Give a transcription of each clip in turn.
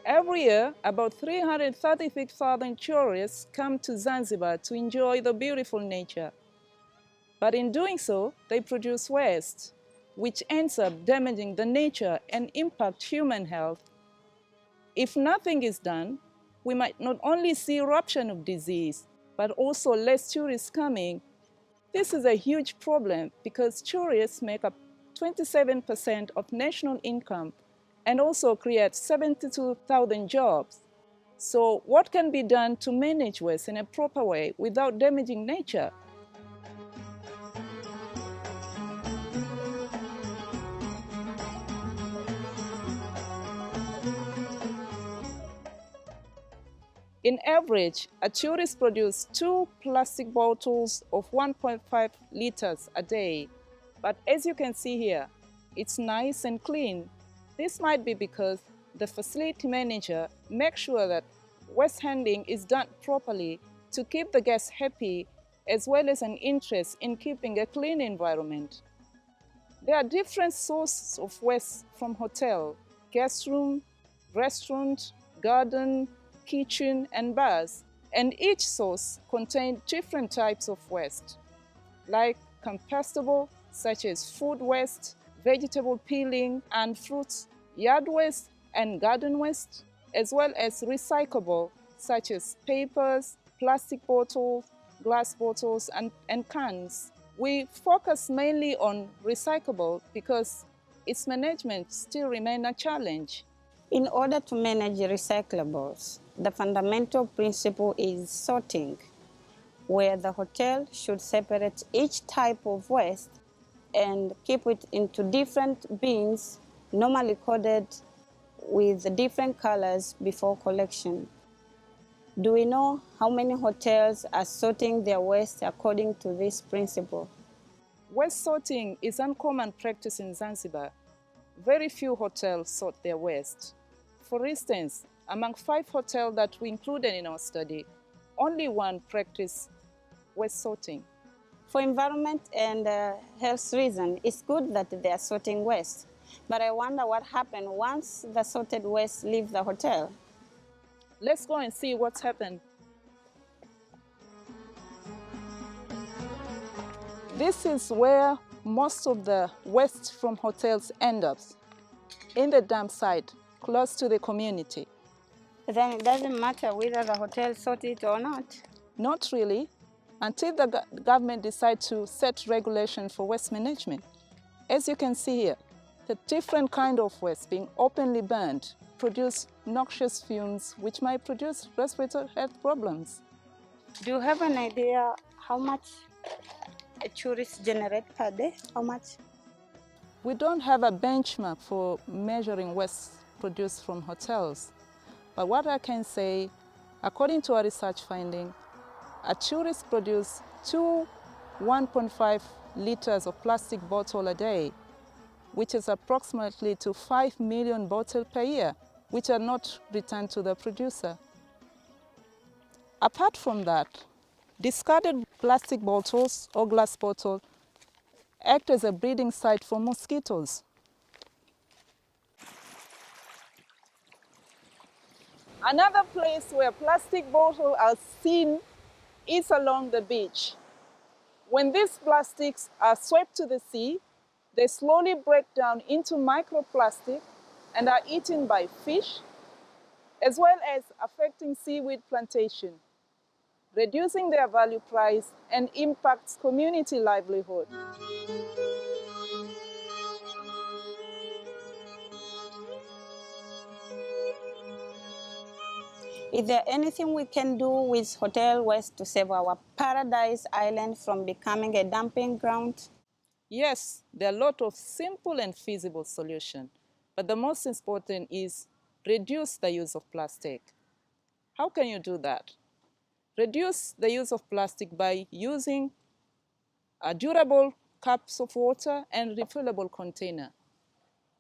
Every year, about 336,000 tourists come to Zanzibar to enjoy the beautiful nature. But in doing so, they produce waste, which ends up damaging the nature and impact human health. If nothing is done, we might not only see eruption of disease, but also less tourists coming. This is a huge problem because tourists make up 27% of national income and also create 72,000 jobs. So what can be done to manage waste in a proper way without damaging nature? In average, a tourist produces 2 plastic bottles of 1.5 liters a day. But as you can see here, it's nice and clean. This might be because the facility manager makes sure that waste handling is done properly to keep the guests happy, as well as an interest in keeping a clean environment. There are different sources of waste from hotel, guest room, restaurant, garden, kitchen, and bars, and each source contains different types of waste, like compostable, such as food waste, vegetable peeling and fruits, yard waste and garden waste, as well as recyclable, such as papers, plastic bottles, glass bottles, and cans. We focus mainly on recyclable because its management still remains a challenge. In order to manage recyclables, the fundamental principle is sorting, where the hotel should separate each type of waste and keep it into different bins, normally coded with different colors before collection. Do we know how many hotels are sorting their waste according to this principle? Waste sorting is uncommon practice in Zanzibar. Very few hotels sort their waste. For instance, among 5 hotels that we included in our study, only one practiced waste sorting. For environment and health reasons, it's good that they are sorting waste. But I wonder what happens once the sorted waste leave the hotel. Let's go and see what's happened. This is where most of the waste from hotels end up, in the dump site, close to the community. Then it doesn't matter whether the hotel sort it or not. Not really, until the government decides to set regulation for waste management. As you can see here, the different kind of waste being openly burned produce noxious fumes which might produce respiratory health problems. Do you have an idea how much a tourist generates per day? How much? We don't have a benchmark for measuring waste produced from hotels. But what I can say, according to our research finding, a tourist produces 2 1.5 liters of plastic bottle a day, which is approximately to 5 million bottles per year, which are not returned to the producer. Apart from that, discarded plastic bottles or glass bottles act as a breeding site for mosquitoes. Another place where plastic bottles are seen is along the beach. When these plastics are swept to the sea, they slowly break down into microplastic and are eaten by fish, as well as affecting seaweed plantation, reducing their value price and impacts community livelihood. Is there anything we can do with hotel waste to save our paradise island from becoming a dumping ground? Yes, there are a lot of simple and feasible solutions, but the most important is reduce the use of plastic. How can you do that? Reduce the use of plastic by using durable cups of water and refillable container.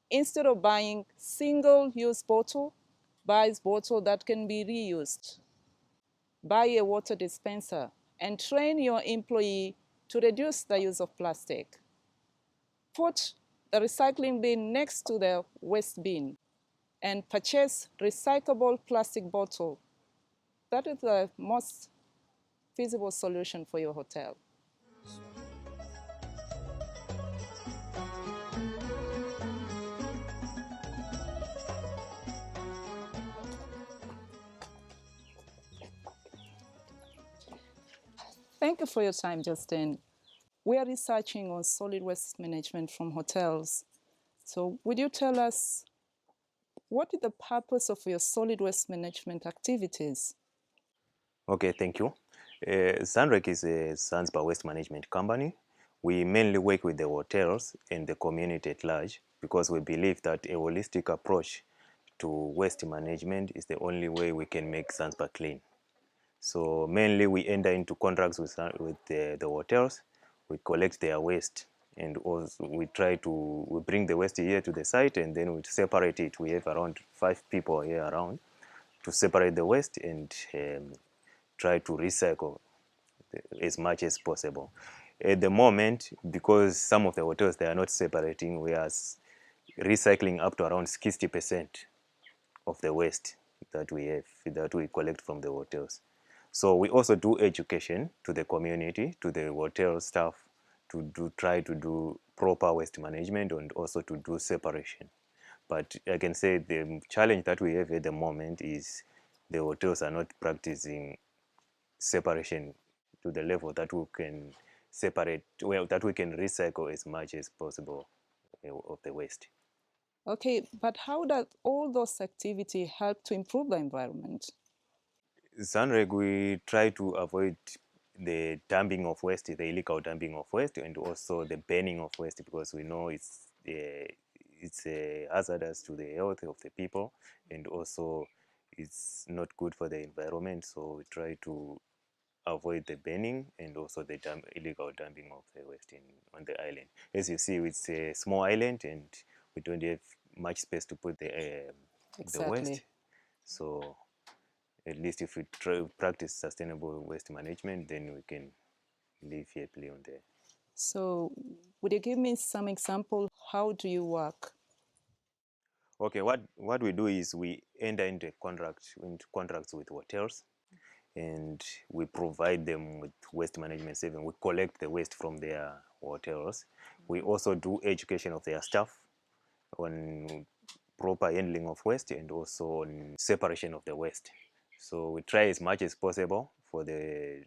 Instead of buying single-use bottle, buy bottle that can be reused. Buy a water dispenser and train your employee to reduce the use of plastic. Put the recycling bin next to the waste bin and purchase recyclable plastic bottle. That is the most feasible solution for your hotel. Thank you for your time, Justin. We are researching on solid waste management from hotels. So would you tell us what is the purpose of your solid waste management activities? Okay, thank you. Zanrec is a Zanzibar waste management company. We mainly work with the hotels and the community at large because we believe that a holistic approach to waste management is the only way we can make Zanzibar clean. So mainly we enter into contracts with the hotels, we collect their waste, and also we bring the waste here to the site and then we separate it. We have around 5 people here around to separate the waste and try to recycle as much as possible. At the moment, because some of the hotels they are not separating, we are recycling up to around 60% of the waste that we collect from the hotels. So we also do education to the community, to the hotel staff, to try to do proper waste management and also to do separation. But I can say the challenge that we have at the moment is the hotels are not practicing separation to the level that we can separate, well, that we can recycle as much as possible of the waste. Okay, but how does all those activities help to improve the environment? Zanreg, we try to avoid the dumping of waste, the illegal dumping of waste, and also the burning of waste because we know it's hazardous to the health of the people, and also it's not good for the environment. So we try to avoid the burning and also the illegal dumping of the waste on the island. As you see, it's a small island and we don't have much space to put the Exactly. waste. So at least if we practice sustainable waste management, then we can live happily on there. So would you give me some example? How do you work? Okay, what we do is we enter into contracts with hotels, and we provide them with waste management saving. We collect the waste from their hotels. We also do education of their staff on proper handling of waste and also on separation of the waste. So we try as much as possible for the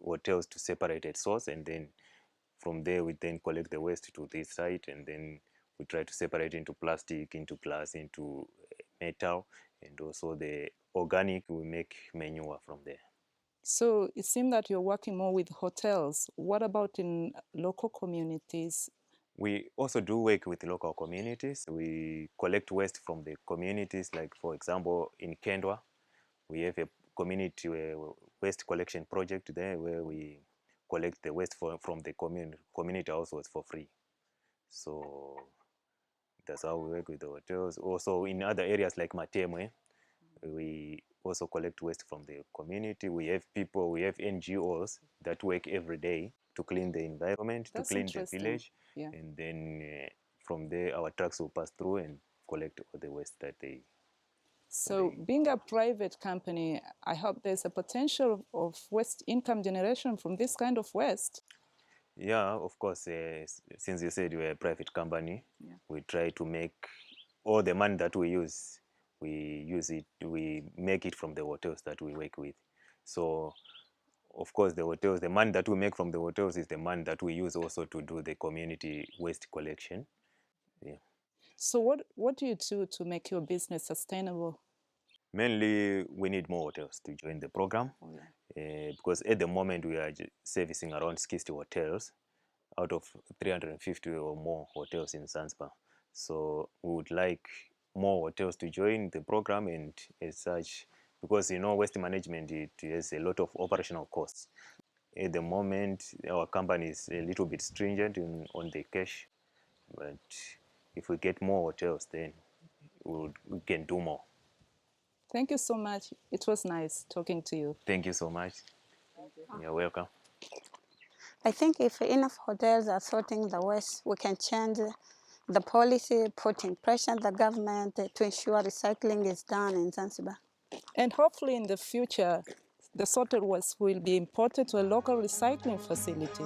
hotels to separate at source, and then from there we then collect the waste to this site, and then we try to separate into plastic, into glass, into metal, and also the organic we make manure from there. So it seems that you're working more with hotels. What about in local communities? We also do work with local communities. We collect waste from the communities, like for example in Kendwa, we have a community waste collection project there where we collect the waste from the community households for free. So that's how we work with the hotels. Also in other areas like Matemwe, we also collect waste from the community. We have NGOs that work every day to clean the environment, That's to clean the interesting. village, Yeah. and then from there our trucks will pass through and collect all the waste that they. So being a private company, I hope there's a potential of waste income generation from this kind of waste. Yeah, of course. Since you said we're a private company, Yeah. we try to make all the money that we make it from the hotels that we work with. So, of course, the money that we make from the hotels is the money that we use also to do the community waste collection. Yeah. So what do you do to make your business sustainable? Mainly, we need more hotels to join the program. Oh, yeah. Because at the moment we are servicing around 60 hotels out of 350 or more hotels in Zanzibar. So we would like more hotels to join the program, and as such, because waste management, it has a lot of operational costs. At the moment, our company is a little bit stringent on the cash, but if we get more hotels, then we can do more. Thank you so much. It was nice talking to you. Thank you so much. You're welcome. I think if enough hotels are sorting the waste, we can change the policy putting pressure on the government to ensure recycling is done in Zanzibar. And hopefully in the future, the sorted waste will be imported to a local recycling facility.